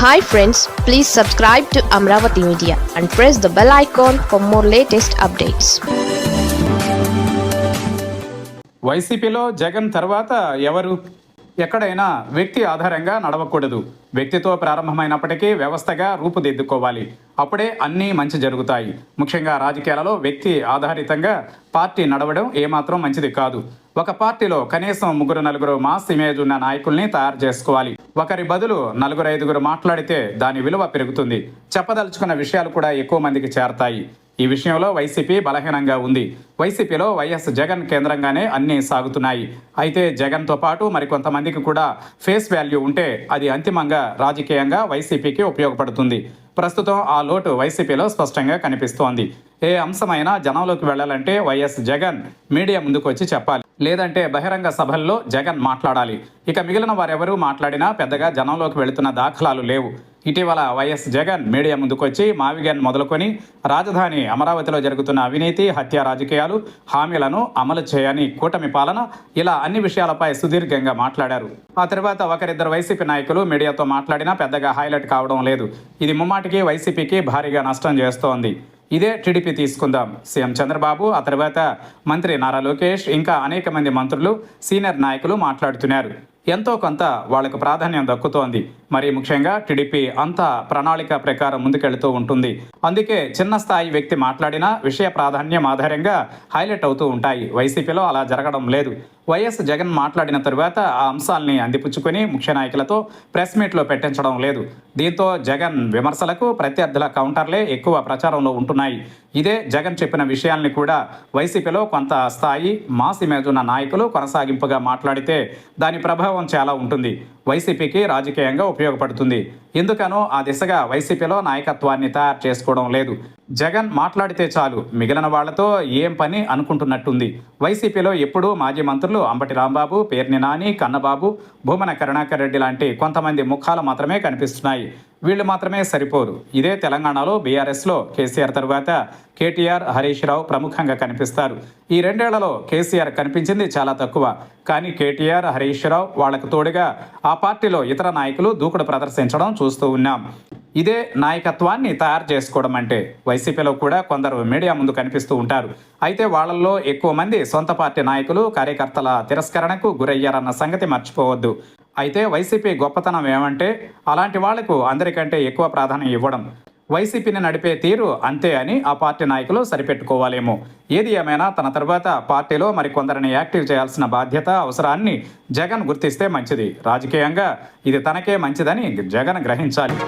Hi friends, please subscribe to Amravati Media and press the bell icon for more latest updates. వైసీపీలో జగన్ తర్వాత ఎవరు? ఎక్కడైనా వ్యక్తి ఆధారంగా నడవకూడదు. వ్యక్తితో ప్రారంభమైనప్పటికీ వ్యవస్థగా రూపుదిద్దుకోవాలి. అప్పుడే అన్నీ మంచి జరుగుతాయి. ముఖ్యంగా రాజకీయాలలో వ్యక్తి ఆధారితంగా పార్టీ నడవడం ఏమాత్రం మంచిది కాదు. ఒక పార్టీలో కనీసం 3-4 మాస్ ఇమేజ్ ఉన్న నాయకుల్ని తయారు చేసుకోవాలి. ఒకరి బదులు 4-5 మాట్లాడితే దాని విలువ పెరుగుతుంది. చెప్పదలుచుకున్న విషయాలు కూడా ఎక్కువ మందికి చేరతాయి. ఈ విషయంలో వైసీపీ బలహీనంగా ఉంది. వైసీపీలో వైఎస్ జగన్ కేంద్రంగానే అన్నీ సాగుతున్నాయి. అయితే జగన్తో పాటు మరికొంతమందికి కూడా ఫేస్ వాల్యూ ఉంటే అది అంతిమంగా రాజకీయంగా వైసీపీకి ఉపయోగపడుతుంది. ప్రస్తుతం ఆ లోటు వైసీపీలో స్పష్టంగా కనిపిస్తోంది. ఏ అంశమైనా జనంలోకి వెళ్లాలంటే వైఎస్ జగన్ మీడియా ముందుకు వచ్చి చెప్పాలి. లేదంటే బహిరంగ సభల్లో జగన్ మాట్లాడాలి. ఇక మిగిలిన వారెవరూ మాట్లాడినా పెద్దగా జనంలోకి వెళుతున్న దాఖలాలు లేవు. ఇటీవల వైఎస్ జగన్ మీడియా ముందుకొచ్చి మావిగన్ మొదలుకొని రాజధాని అమరావతిలో జరుగుతున్న అవినీతి, హత్య రాజకీయాలు, హామీలను అమలు చేయని కూటమి పాలన, ఇలా అన్ని విషయాలపై సుదీర్ఘంగా మాట్లాడారు. ఆ తర్వాత ఒకరిద్దరు వైసీపీ నాయకులు మీడియాతో మాట్లాడినా పెద్దగా హైలైట్ కావడం లేదు. ఇది ముమ్మాటికి వైసీపీకి భారీగా నష్టం చేస్తోంది. ఇదే టీడీపీ తీసుకుందాం. సీఎం చంద్రబాబు, ఆ తర్వాత మంత్రి నారా లోకేష్, ఇంకా అనేక మంది మంత్రులు, సీనియర్ నాయకులు మాట్లాడుతున్నారు. ఎంతో కొంత వాళ్లకు ప్రాధాన్యం దక్కుతోంది. మరి ముఖ్యంగా టీడీపీ అంతా ప్రణాళిక ప్రకారం ముందుకెళ్తూ ఉంటుంది. అందుకే చిన్న స్థాయి వ్యక్తి మాట్లాడినా విషయ ప్రాధాన్యం ఆధారంగా హైలైట్ అవుతూ ఉంటాయి. వైసీపీలో అలా జరగడం లేదు. వైఎస్ జగన్ మాట్లాడిన తరువాత ఆ అంశాల్ని అందిపుచ్చుకొని ముఖ్య నాయకులతో ప్రెస్ మీట్లో పెట్టించడం లేదు. దీంతో జగన్ విమర్శలకు ప్రత్యర్థుల కౌంటర్లే ఎక్కువ ప్రచారంలో ఉంటున్నాయి. ఇదే జగన్ చెప్పిన విషయాల్ని కూడా వైసీపీలో కొంత స్థాయి మాస్ ఇమేజ్ ఉన్న నాయకులు కొనసాగింపుగా మాట్లాడితే దాని ప్రభావం చాలా ఉంటుంది. వైసీపీకి రాజకీయంగా ఉపయోగపడుతుంది. ఎందుకనో ఆ దిశగా వైసీపీలో నాయకత్వాన్ని తయారు చేసుకోవడం లేదు. జగన్ మాట్లాడితే చాలు మిగిలిన వాళ్లతో ఏం పని అనుకుంటున్నట్టుంది. వైసీపీలో ఎప్పుడూ మాజీ మంత్రులు అంబటి రాంబాబు, పేర్ని నాని, కన్నబాబు, భూమన కరుణాకర్ రెడ్డి లాంటి కొంతమంది ముఖాలు మాత్రమే కనిపిస్తున్నాయి. వీళ్ళు మాత్రమే సరిపోరు. ఇదే తెలంగాణలో బీఆర్ఎస్లో కేసీఆర్ తరువాత కేటీఆర్, హరీష్ రావు ప్రముఖంగా కనిపిస్తారు. ఈ 2 ఏళ్లలో కేసీఆర్ కనిపించింది చాలా తక్కువ. కానీ కేటీఆర్, హరీష్ రావు వాళ్లకు తోడుగా ఆ పార్టీలో ఇతర నాయకులు దూకుడు ప్రదర్శించడం చూస్తూ ఉన్నాం. ఇదే నాయకత్వాన్ని తయారు చేసుకోవడం అంటే. వైసీపీలో కూడా కొందరు మీడియా ముందు కనిపిస్తూ ఉంటారు. అయితే వాళ్లలో ఎక్కువ మంది సొంత పార్టీ నాయకులు, కార్యకర్తల తిరస్కరణకు గురయ్యారన్న సంగతి మర్చిపోవద్దు. అయితే వైసీపీ గొప్పతనం ఏమంటే అలాంటి వాళ్లకు అందరికంటే ఎక్కువ ప్రాధాన్యం ఇవ్వడం. వైసీపీని నడిపే తీరు అంతే అని ఆ పార్టీ నాయకులు సరిపెట్టుకోవాలేమో. ఏది ఏమైనా తన తర్వాత పార్టీలో మరికొందరిని యాక్టివ్ చేయాల్సిన బాధ్యత, అవసరాన్ని జగన్ గుర్తిస్తే మంచిది. రాజకీయంగా ఇది తనకే మంచిదని జగన్ గ్రహించాలి.